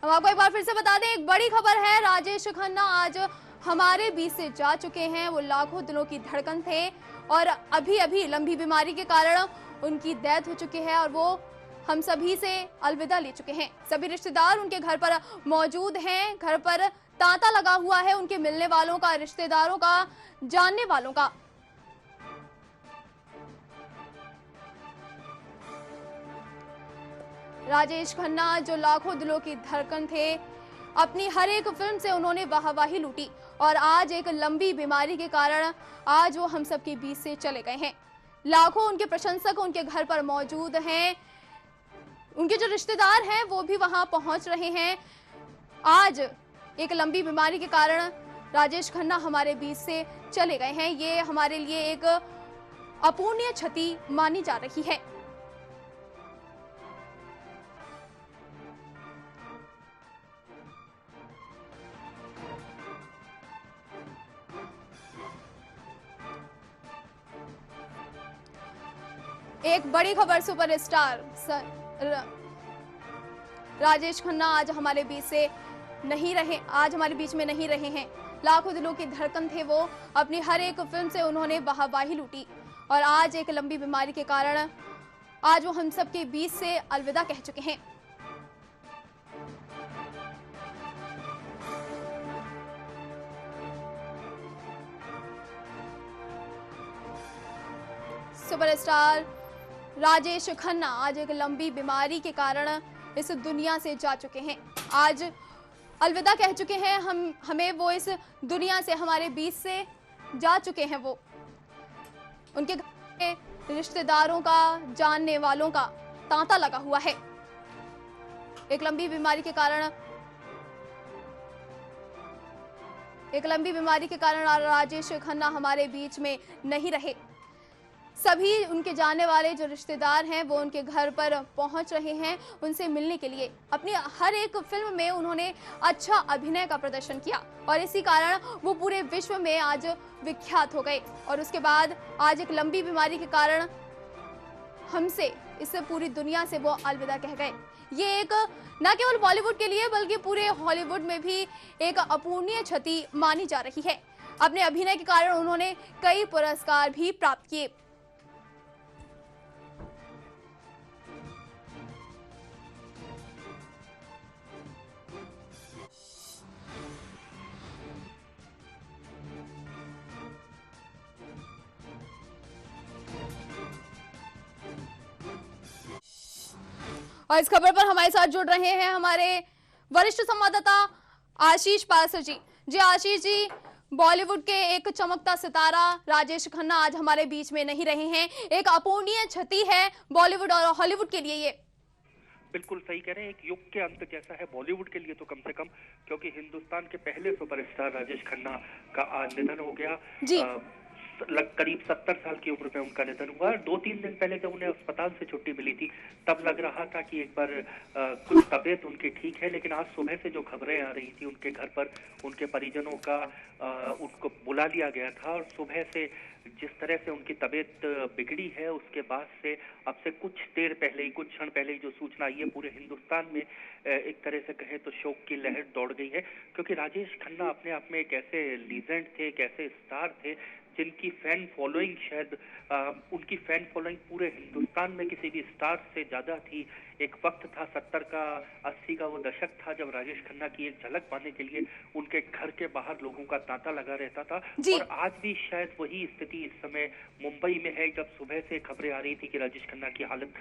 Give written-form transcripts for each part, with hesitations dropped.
हम आपको एक बार फिर से बता दें, एक बड़ी खबर है। राजेश खन्ना आज हमारे बीच से जा चुके हैं। वो लाखों दिलों की धड़कन थे और अभी अभी लंबी बीमारी के कारण उनकी डेथ हो चुकी है और वो हम सभी से अलविदा ले चुके हैं। सभी रिश्तेदार उनके घर पर मौजूद हैं। घर पर तांता लगा हुआ है उनके मिलने वालों का, रिश्तेदारों का, जानने वालों का। राजेश खन्ना जो लाखों दिलों की धड़कन थे, अपनी हर एक फिल्म से उन्होंने वाहवाही लूटी और आज एक लंबी बीमारी के कारण आज वो हम सब के बीच से चले गए हैं। लाखों उनके प्रशंसक उनके घर पर मौजूद हैं। उनके जो रिश्तेदार हैं वो भी वहां पहुंच रहे हैं। आज एक लंबी बीमारी के कारण राजेश खन्ना हमारे बीच से चले गए हैं। ये हमारे लिए एक अपूर्णीय क्षति मानी जा रही है। एक बड़ी खबर, सुपरस्टार राजेश खन्ना आज हमारे बीच से नहीं रहे, आज हमारे बीच में नहीं रहे हैं। लाखों दिलों की धड़कन थे वो, अपनी हर एक फिल्म से उन्होंने वाहवाही लूटी और आज एक लंबी बीमारी के कारण आज वो हम सब के बीच से अलविदा कह चुके हैं। सुपरस्टार राजेश खन्ना आज एक लंबी बीमारी के कारण इस दुनिया से जा चुके हैं। आज अलविदा कह चुके हैं। हमें वो इस दुनिया से, हमारे बीच से जा चुके हैं। वो उनके घर के रिश्तेदारों का, जानने वालों का तांता लगा हुआ है। एक लंबी बीमारी के कारण राजेश खन्ना हमारे बीच में नहीं रहे। सभी उनके जानने वाले जो रिश्तेदार हैं वो उनके घर पर पहुंच रहे हैं उनसे मिलने के लिए। अपनी हर एक फिल्म में उन्होंने अच्छा अभिनय का प्रदर्शन किया और इसी कारण वो पूरे विश्व में आज विख्यात हो गए और उसके बाद आज एक लंबी बीमारी के कारण हमसे, इस पूरी दुनिया से वो अलविदा कह गए। ये एक न केवल बॉलीवुड के लिए बल्कि पूरे हॉलीवुड में भी एक अपूर्णीय क्षति मानी जा रही है। अपने अभिनय के कारण उन्होंने कई पुरस्कार भी प्राप्त किए। और इस खबर पर हमारे साथ जुड़ रहे हैं हमारे वरिष्ठ संवाददाता आशीष पासर जी। जी आशीष जी, बॉलीवुड के एक चमकता सितारा राजेश खन्ना आज हमारे बीच में नहीं रहे हैं। एक अपूर्णीय क्षति है बॉलीवुड और हॉलीवुड के लिए। ये बिल्कुल सही कह रहे हैं, एक युग के अंत जैसा है बॉलीवुड के लिए तो कम से कम, क्योंकि हिंदुस्तान के पहले सुपरस्टार राजेश खन्ना का आज निधन हो गया। जी। करीब 70 साल की उम्र में उनका निधन हुआ। 2-3 दिन पहले जब उन्हें अस्पताल से छुट्टी मिली थी तब लग रहा था कि एक बार कुछ तबीयत उनकी ठीक है, लेकिन आज सुबह से जो खबरें आ रही थी उनके घर पर उनके परिजनों का उनको बुला लिया गया था और सुबह से जिस तरह से उनकी तबीयत बिगड़ी है उसके बाद से अब से कुछ देर पहले ही, कुछ क्षण पहले ही जो सूचना आई है, पूरे हिंदुस्तान में एक तरह से कहे तो शोक की लहर दौड़ गई है। क्योंकि राजेश खन्ना अपने आप में एक ऐसे लीजेंड थे, एक ऐसे स्टार थे जिनकी फैन फॉलोइंग शायद उनकी फैन फॉलोइंग पूरे हिंदुस्तान में किसी भी स्टार से ज्यादा थी। एक वक्त था 70 का 80 का वो दशक था जब राजेश खन्ना की एक झलक पाने के लिए उनके घर के बाहर लोगों का तांता लगा रहता था। और आज भी शायद वही स्थिति इस समय मुंबई में है। जब सुबह से खबरें आ रही थी कि राजेश खन्ना की हालत,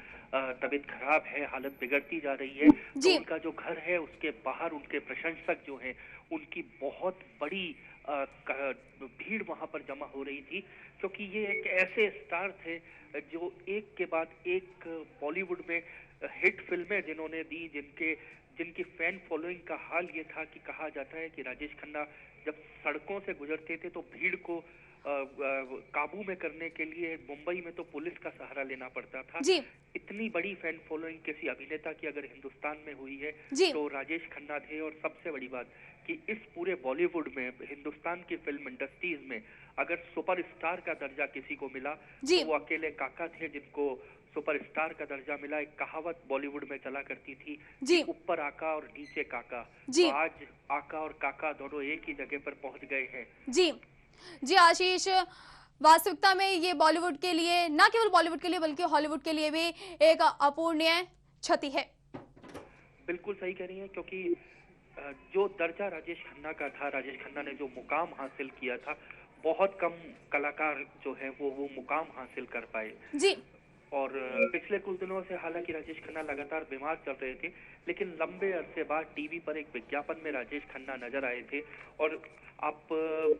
तबीयत खराब है, हालत बिगड़ती जा रही है, तो उनका जो घर है उसके बाहर उनके प्रशंसक जो है उनकी बहुत बड़ी भीड़ वहां पर जमा हो रही थी। क्योंकि ये एक ऐसे स्टार थे जो एक के बाद एक बॉलीवुड में हिट फिल्में जिन्होंने दी, जिनकी फैन फॉलोइंग का हाल ये था कि कहा जाता है कि राजेश खन्ना जब सड़कों से गुजरते थे तो भीड़ को काबू में करने के लिए मुंबई में तो पुलिस का सहारा लेना पड़ता था। इतनी बड़ी फैन फॉलोइंग किसी अभिनेता की अगर हिंदुस्तान में हुई है तो राजेश खन्ना थे। और सबसे बड़ी बात कि इस पूरे बॉलीवुड में, हिंदुस्तान की फिल्म इंडस्ट्रीज में अगर सुपरस्टार का दर्जा किसी को मिला तो वो अकेले काका थे, जिनको सुपरस्टार का दर्जा मिला। एक कहावत बॉलीवुड में चला करती थी जी ऊपर आका और नीचे काका। जी तो आज आका और काका दोनों एक ही जगह पर पहुंच गए हैं। जी जी आशीष, वास्तविकता में ये बॉलीवुड के लिए, ना केवल बॉलीवुड के लिए बल्कि हॉलीवुड के लिए भी एक अपूरणीय क्षति है। बिल्कुल सही कह रही हैं, क्योंकि जो दर्जा राजेश खन्ना का था, राजेश खन्ना ने जो मुकाम हासिल किया था, बहुत कम कलाकार जो है वो मुकाम हासिल कर पाए। जी और पिछले कुछ दिनों से हालांकि राजेश खन्ना लगातार बीमार चल रहे थे, लेकिन लंबे अरसे बाद टीवी पर एक विज्ञापन में राजेश खन्ना नजर आए थे। और आप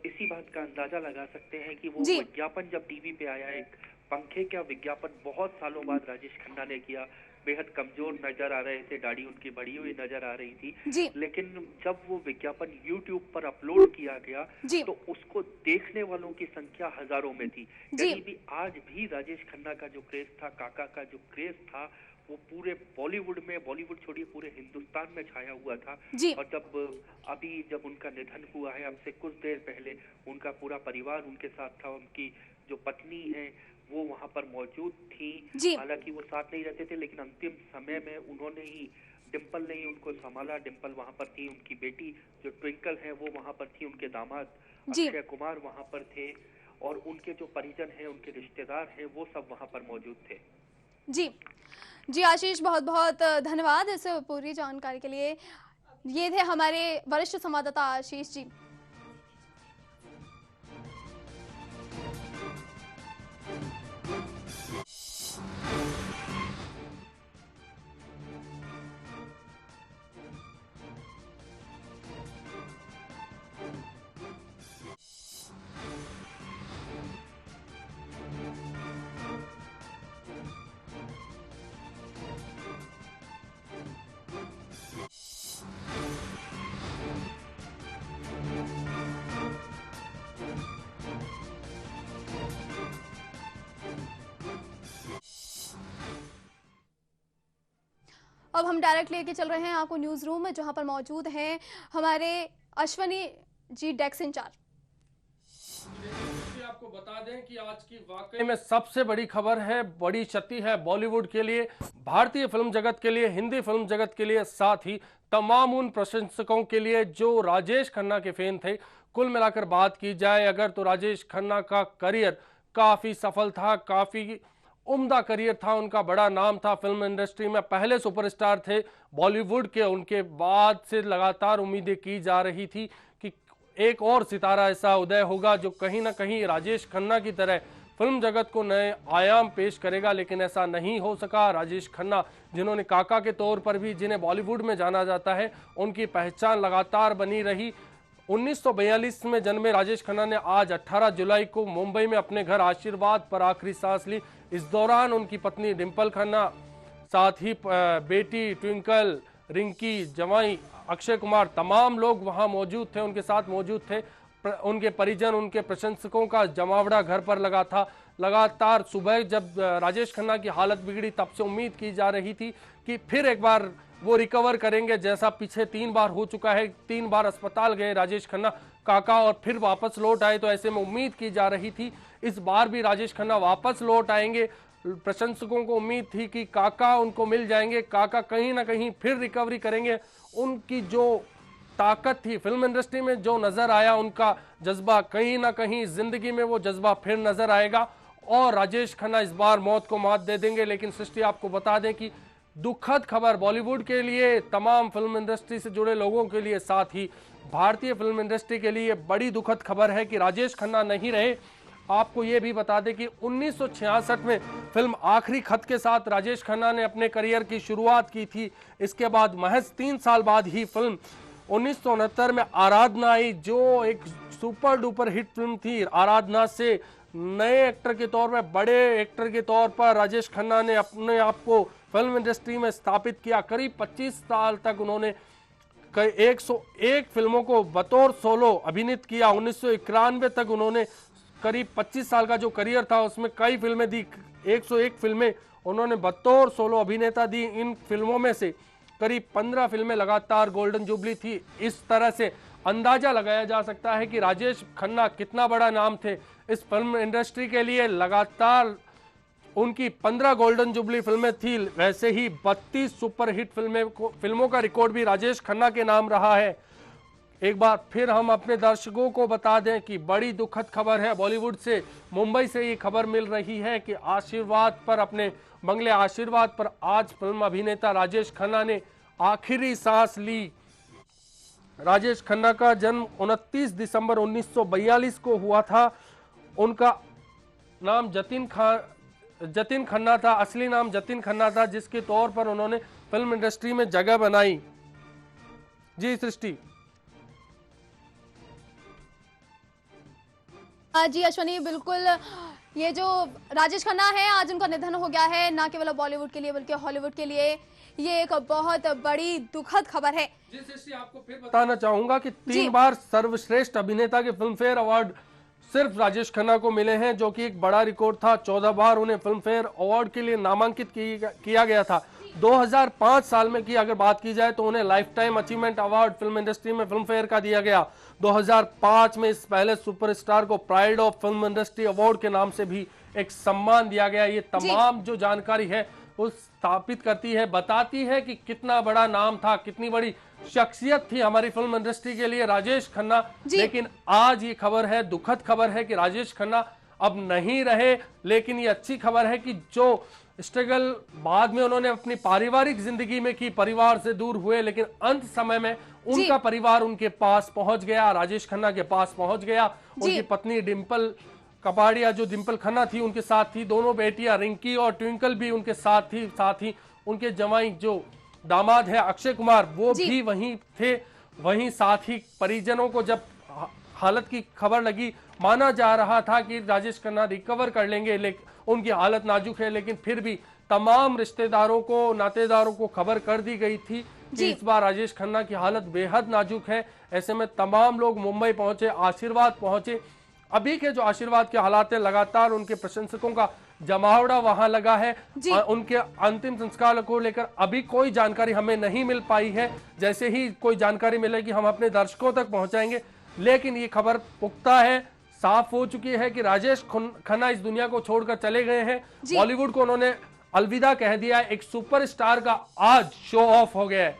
इसी बात का अंदाजा लगा सकते हैं कि वो जी विज्ञापन जब टीवी पे आया, एक पंखे का विज्ञापन बहुत सालों बाद राजेश खन्ना ने किया। बेहद कमजोर नजर आ रहे थे, दाढ़ी उनकी बढ़ी हुई नजर आ रही थी, जी लेकिन जब वो विज्ञापन YouTube पर अपलोड किया गया जी तो उसको देखने वालों की संख्या हजारों में थी। जी यानी भी आज भी राजेश खन्ना का जो क्रेज था, काका का जो क्रेज था, वो पूरे बॉलीवुड में, बॉलीवुड छोड़िए पूरे हिंदुस्तान में छाया हुआ था। जी और जब उनका निधन हुआ है, अब से कुछ देर पहले, उनका पूरा परिवार उनके साथ था। उनकी जो पत्नी है वो वहां पर मौजूद थी। जी हालांकि वो साथ नहीं रहते थे, लेकिन अंतिम समय में उन्होंने ही, डिम्पल ने ही उनको संभाला। डिम्पल वहां पर थी, उनकी बेटी जो ट्विंकल है वो वहां पर थी, उनके दामाद जी अक्षय कुमार वहां पर थे, और उनके जो परिजन हैं, उनके रिश्तेदार हैं, वो सब वहां पर मौजूद थे। जी जी आशीष, बहुत बहुत धन्यवाद इस पूरी जानकारी के लिए। ये थे हमारे वरिष्ठ संवाददाता आशीष जी। अब हम डायरेक्ट लेके चल रहे हैं आपको न्यूज रूम में, जहां पर मौजूद हैं हमारे अश्वनी जी, डेस्क इंचार्ज। आपको बता दें कि आज की वाकई में सबसे बड़ी खबर है, बड़ी क्षति है बॉलीवुड के लिए, भारतीय फिल्म जगत के लिए, हिंदी फिल्म जगत के लिए, साथ ही तमाम उन प्रशंसकों के लिए जो राजेश खन्ना के फैन थे। कुल मिलाकर बात की जाए अगर, तो राजेश खन्ना का करियर काफी सफल था, काफी उम्दा करियर था, उनका बड़ा नाम था फिल्म इंडस्ट्री में, पहले सुपरस्टार थे बॉलीवुड के। उनके बाद से लगातार उम्मीदें की जा रही थी कि एक और सितारा ऐसा उदय होगा जो कहीं ना कहीं राजेश खन्ना की तरह फिल्म जगत को नए आयाम पेश करेगा, लेकिन ऐसा नहीं हो सका। राजेश खन्ना, जिन्होंने काका के तौर पर भी, जिन्हें बॉलीवुड में जाना जाता है, उनकी पहचान लगातार बनी रही। 1942 में जन्मे राजेश खन्ना ने आज 18 जुलाई को मुंबई में अपने घर आशीर्वाद पर आखिरी सांस ली। इस दौरान उनकी पत्नी डिम्पल खन्ना, साथ ही बेटी ट्विंकल, रिंकी, जवाई अक्षय कुमार, तमाम लोग वहां मौजूद थे, उनके साथ मौजूद थे। उनके परिजन, उनके प्रशंसकों का जमावड़ा घर पर लगा था। लगातार सुबह जब राजेश खन्ना की हालत बिगड़ी, तब से उम्मीद की जा रही थी कि फिर एक बार वो रिकवर करेंगे, जैसा पीछे 3 बार हो चुका है। 3 बार अस्पताल गए राजेश खन्ना काका और फिर वापस लौट आए, तो ऐसे में उम्मीद की जा रही थी इस बार भी राजेश खन्ना वापस लौट आएंगे। प्रशंसकों को उम्मीद थी कि काका उनको मिल जाएंगे, काका कहीं ना कहीं फिर रिकवरी करेंगे। उनकी जो ताकत थी फिल्म इंडस्ट्री में, जो नजर आया उनका जज्बा, कहीं ना कहीं जिंदगी में वो जज्बा फिर नजर आएगा और राजेश खन्ना इस बार मौत को मात दे देंगे। लेकिन सृष्टि, आपको बता दें कि दुखद खबर बॉलीवुड के लिए, तमाम फिल्म इंडस्ट्री से जुड़े लोगों के लिए, साथ ही भारतीय फिल्म इंडस्ट्री के लिए बड़ी दुखद खबर है कि राजेश खन्ना नहीं रहे। आपको ये भी बता दें कि 1966 में फिल्म आखिरी खत के साथ राजेश खन्ना ने अपने करियर की शुरुआत की थी। इसके बाद महज 3 साल बाद ही फिल्म 1969 में आराधना आई, जो एक सुपर डुपर हिट फिल्म थी। आराधना से नए एक्टर के तौर पर, बड़े एक्टर के तौर पर राजेश खन्ना ने अपने आप को फिल्म इंडस्ट्री में स्थापित किया। करीब 25 साल तक उन्होंने 101 फिल्मों को बतौर सोलो अभिनीत किया। 1991 तक उन्होंने करीब 25 साल का जो करियर था उसमें कई फिल्में दी, 101 फिल्में उन्होंने बतौर सोलो अभिनेता दी। इन फिल्मों में से करीब 15 फिल्में लगातार गोल्डन जुबली थी। इस तरह से अंदाजा लगाया जा सकता है कि राजेश खन्ना कितना बड़ा नाम थे इस फिल्म इंडस्ट्री के लिए। लगातार उनकी 15 गोल्डन जुबली फिल्में थी, वैसे ही 32 सुपरहिट फिल्मों का रिकॉर्ड भी राजेश खन्ना के नाम रहा है। एक बार फिर हम अपने दर्शकों को बता दें कि बड़ी दुखद खबर है बॉलीवुड से, मुंबई से ये खबर मिल रही है कि आशीर्वाद पर, अपने बंगले आशीर्वाद पर आज फिल्म अभिनेता राजेश खन्ना ने आखिरी सांस ली। राजेश खन्ना का जन्म 29 दिसंबर 1942 को हुआ था। उनका नाम जतिन खन्ना था, असली नाम जतिन खन्ना था, जिसके तौर पर उन्होंने फिल्म इंडस्ट्री में जगह बनाई। जी सृष्टि। जी अश्वनी, बिल्कुल, ये जो राजेश खन्ना है आज उनका निधन हो गया है, ना केवल बॉलीवुड के लिए बल्कि हॉलीवुड के लिए ये एक बहुत बड़ी दुखद खबर है। जी सृष्टि, आपको फिर बताना चाहूंगा कि 3 बार सर्वश्रेष्ठ अभिनेता के फिल्म फेयर अवार्ड सिर्फ राजेश खन्ना को मिले हैं, जो कि एक बड़ा रिकॉर्ड था। 14 बार उन्हें फिल्म फेयर अवार्ड के लिए नामांकित किया गया था। 2005 साल में की अगर बात की जाए तो उन्हें life time achievement award film industry में फिल्म फेयर का दिया गया। 2005 में इस पहले सुपरस्टार को pride of film industry award के नाम से भी एक सम्मान दिया गया। ये तमाम जो जानकारी है वो स्थापित करती है, बताती है कि कितना बड़ा नाम था, कितनी बड़ी शख्सियत थी हमारी फिल्म इंडस्ट्री के लिए राजेश खन्ना। लेकिन आज ये खबर है, दुखद खबर है कि राजेश खन्ना अब नहीं रहे। लेकिन ये अच्छी खबर है कि जो स्ट्रगल बाद में उन्होंने अपनी पारिवारिक जिंदगी में की, परिवार से दूर हुए, लेकिन अंत समय में उनका परिवार उनके पास पहुंच गया, राजेश खन्ना के पास पहुंच गया। उनकी पत्नी डिंपल कपाड़िया, जो डिंपल खन्ना थी, उनके साथ थी। दोनों बेटियां रिंकी और ट्विंकल भी उनके साथ थी। साथ ही उनके जमाई जो दामाद है अक्षय कुमार, वो भी वहीं थे। वहीं साथ ही परिजनों को जब हालत की खबर लगी, माना जा रहा था कि राजेश खन्ना रिकवर कर लेंगे, लेकिन उनकी हालत नाजुक है, लेकिन फिर भी तमाम रिश्तेदारों को, नातेदारों को खबर कर दी गई थी कि इस बार राजेश खन्ना की हालत बेहद नाजुक है। ऐसे में तमाम लोग मुंबई पहुंचे, आशीर्वाद पहुंचे। अभी के जो आशीर्वाद के हालात है, लगातार उनके प्रशंसकों का जमावड़ा वहां लगा है। उनके अंतिम संस्कार को लेकर अभी कोई जानकारी हमें नहीं मिल पाई है। जैसे ही कोई जानकारी मिलेगी हम अपने दर्शकों तक पहुंचाएंगे। लेकिन ये खबर पुख्ता है, साफ हो चुकी है कि राजेश खन्ना इस दुनिया को छोड़कर चले गए हैं। बॉलीवुड को उन्होंने अलविदा कह दिया है। एक सुपरस्टार का आज शो ऑफ हो गया है।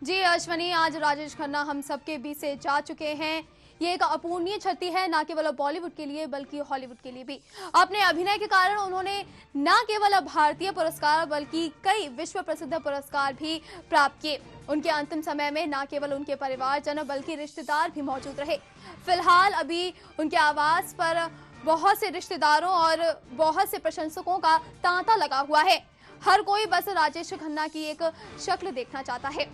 जी अश्वनी, आज राजेश खन्ना हम सबके बीच से जा चुके हैं। ये एक अपूर्णीय क्षति है, ना केवल बॉलीवुड के लिए बल्कि हॉलीवुड के लिए भी। अपने अभिनय के कारण उन्होंने ना केवल भारतीय पुरस्कार बल्कि कई विश्व प्रसिद्ध पुरस्कार भी प्राप्त किए। उनके अंतिम समय में ना केवल उनके परिवारजन बल्कि रिश्तेदार भी मौजूद रहे। फिलहाल अभी उनके आवास पर बहुत से रिश्तेदारों और बहुत से प्रशंसकों का तांता लगा हुआ है। हर कोई बस राजेश खन्ना की एक शक्ल देखना चाहता है।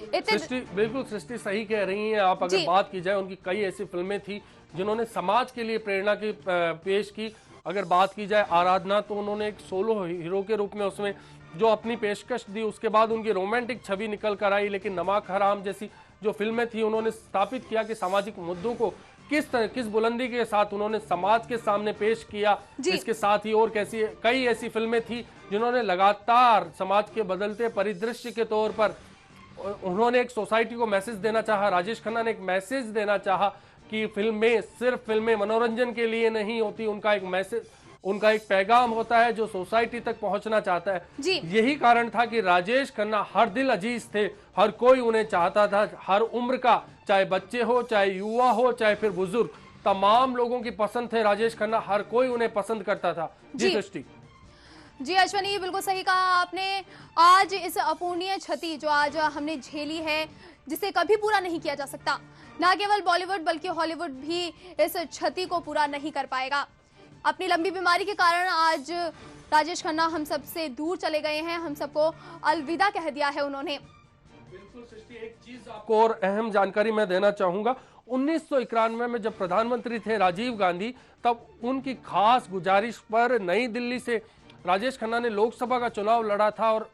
बिल्कुल सृष्टि सही कह रही हैं आप। अगर बात की जाए, उनकी कई ऐसी फिल्में थी जिन्होंने समाज के लिए प्रेरणा की पेश की। अगर बात की जाए आराधना, तो उन्होंने एक सोलो हीरो के रूप में उसमें जो अपनी पेशकश दी, उसके बाद उनकी रोमांटिक छवि निकल कर आई। लेकिन नमक हराम जैसी जो फिल्में थी, उन्होंने स्थापित किया कि सामाजिक मुद्दों को किस बुलंदी के साथ उन्होंने समाज के सामने पेश किया। इसके साथ ही और कई ऐसी फिल्में थी जिन्होंने लगातार समाज के बदलते परिदृश्य के तौर पर उन्होंने एक सोसाइटी को मैसेज देना चाहा। राजेश खन्ना ने एक मैसेज देना चाहा कि सिर्फ फिल्में मनोरंजन के लिए नहीं होती, उनका एक मैसेज, उनका एक पैगाम होता है जो सोसाइटी तक पहुंचना चाहता है। यही कारण था कि राजेश खन्ना हर दिल अजीज थे, हर कोई उन्हें चाहता था। हर उम्र का, चाहे बच्चे हो, चाहे युवा हो, चाहे फिर बुजुर्ग, तमाम लोगों की पसंद थे राजेश खन्ना। हर कोई उन्हें पसंद करता था। जी सृष्टि। जी अश्वनी, बिल्कुल सही कहा आपने। आज इस अपूर्णीय क्षति जो आज हमने झेली है, जिसे कभी पूरा नहीं किया जा सकता। ना केवल बॉलीवुड बल्कि हॉलीवुड भी इस क्षति को पूरा नहीं कर पाएगा। अपनी लंबी बीमारी के कारण आज राजेश खन्ना हम सबसे दूर चले गए हैं। हम सबको अलविदा कह दिया है उन्होंने। बिल्कुल सृष्टि, एक चीज आपको और अहम जानकारी मैं देना चाहूंगा। 1991 में जब प्रधानमंत्री थे राजीव गांधी, तब उनकी खास गुजारिश पर नई दिल्ली से राजेश खन्ना ने लोकसभा का चुनाव लड़ा था। और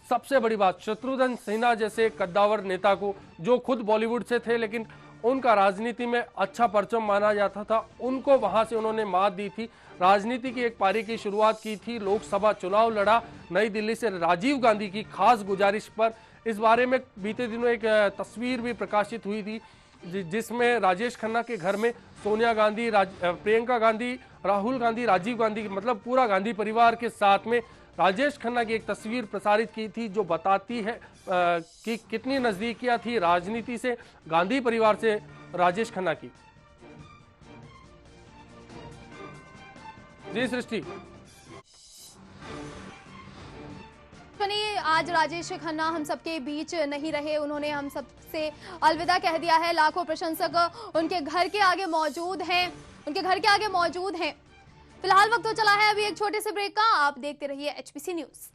सबसे बड़ी बात, शत्रुघ्न सिन्हा जैसे कद्दावर नेता को, जो खुद बॉलीवुड से थे लेकिन उनका राजनीति में अच्छा परचम माना जाता था, उनको वहां से उन्होंने मात दी थी। राजनीति की एक पारी की शुरुआत की थी, लोकसभा चुनाव लड़ा नई दिल्ली से राजीव गांधी की खास गुजारिश पर। इस बारे में बीते दिनों एक तस्वीर भी प्रकाशित हुई थी जिसमें राजेश खन्ना के घर में सोनिया गांधी, प्रियंका गांधी, राहुल गांधी, राजीव गांधी, मतलब पूरा गांधी परिवार के साथ में राजेश खन्ना की एक तस्वीर प्रसारित की थी जो बताती है कि कितनी नजदीकियां थी राजनीति से, गांधी परिवार से राजेश खन्ना की। जी सृष्टि। आज राजेश खन्ना हम सबके बीच नहीं रहे, उन्होंने हम सबसे अलविदा कह दिया है। लाखों प्रशंसक उनके घर के आगे मौजूद हैं, फिलहाल वक्त तो चला है अभी एक छोटे से ब्रेक का। आप देखते रहिए HPC न्यूज।